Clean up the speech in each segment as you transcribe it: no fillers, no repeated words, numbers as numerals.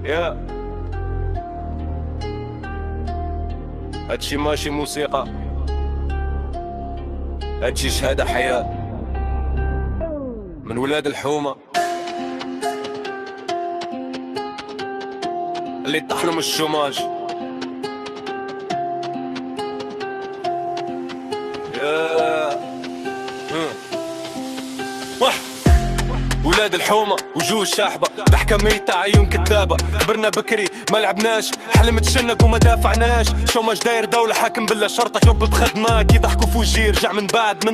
يا هادشي ماشي موسيقى، هادشي شهادة حياة من ولاد الحومة اللي طحنوا من الشوماج. ولاد الحومة وجوه شاحبة، ضحكة ميتة عيون كذابة. كبرنا بكري ما لعبناش، حلم تشنق وما دافعناش. شوماج داير دولة حاكم بلا شرطة، شوب بخدمات يضحكوا في وجيه. رجع من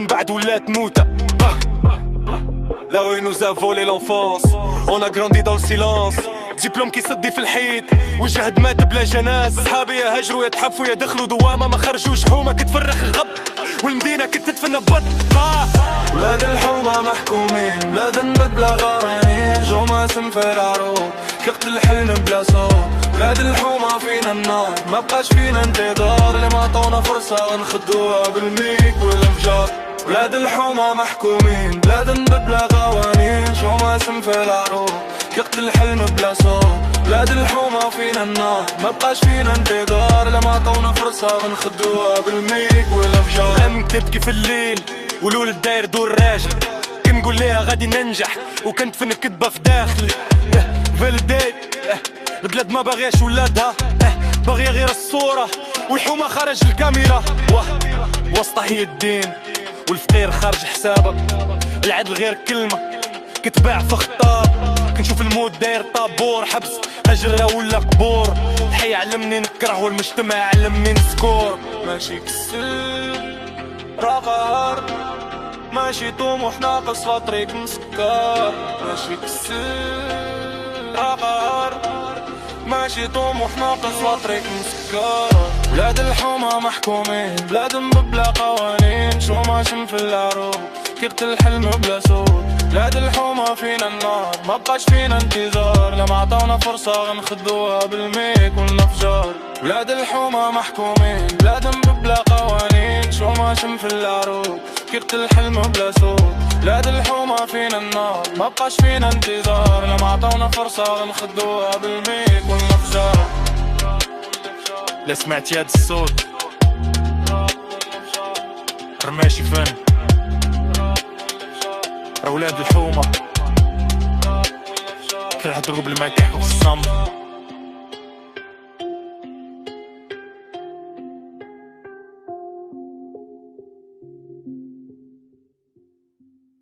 بعد ولات موتة. Là où il nous a volé l'enfance, on a grandi dans le silence. دبلوم كيصدي في الحيط وجهد مات بلا جناز. صحابي يا هجروا يا تحفوا يا دخلوا دوامة، ما خرجوش حومة كتفرخ غب والمدينة كنت تدفن ببط. ولاد الحومة محكومين بلا ذنب بلا غرامين، جو ماسم في العروض كيقتل الحلم بلا صوت. ولاد الحومة فينا النار ما بقاش فينا انتظار، اللي ما عطونا فرصة غنخدوها بالميك والانفجار. ولاد الحومة محكومين بلا ذنب بلا غوانين، جو ماسم في العروض كيقتل الحلم بلا صوت. ولاد الحومة فينا النار ما بقاش فينا انتظار، لما عطونا فرصة غنخدوها بالميك والانفجار. غنمك تبكي في الليل ولول داير دور راجل، كنقول ليها غادي ننجح وكنت فين كدبة في داخلي. فالديت البلاد ما باغياش ولادها، باغية غير الصورة والحومة خارج الكاميرا. وسطها هي الدين والفقير خارج حسابك، العدل غير كلمة كتباع في خطاب. كنشوف الموت داير طابور، حبس هجرة ولا قبور. الحي علمني نكره والمجتمع علمني نسكور. ماشي كسل رغار، ماشي طموح ناقص لطريق مسكر. ماشي كسل رغار، ماشي طموح ناقص لطريق مسكر. ولاد الحومة محكومين بلا ذنب بلا قوانين، شو ماشم في العروض كيقتل الحلم بلا صوت. ولاد الحومة فينا النار ما بقاش فينا انتظار، لما عطونا فرصة غنخدوها بالميك والانفجار. ولاد الحومة محكومين بلا ذنب بلا قوانين، شو ماشم في العروض كيقتل الحلم بلا صوت. ولاد الحومة فينا النار ما بقاش فينا انتظار، لما عطونا فرصة غنخدوها بالميك والانفجار. لا سمعت هاد الصوت رماشي فن، راه ولاد الحومة كيهضروا بلا ما يطيحوا في الصمت.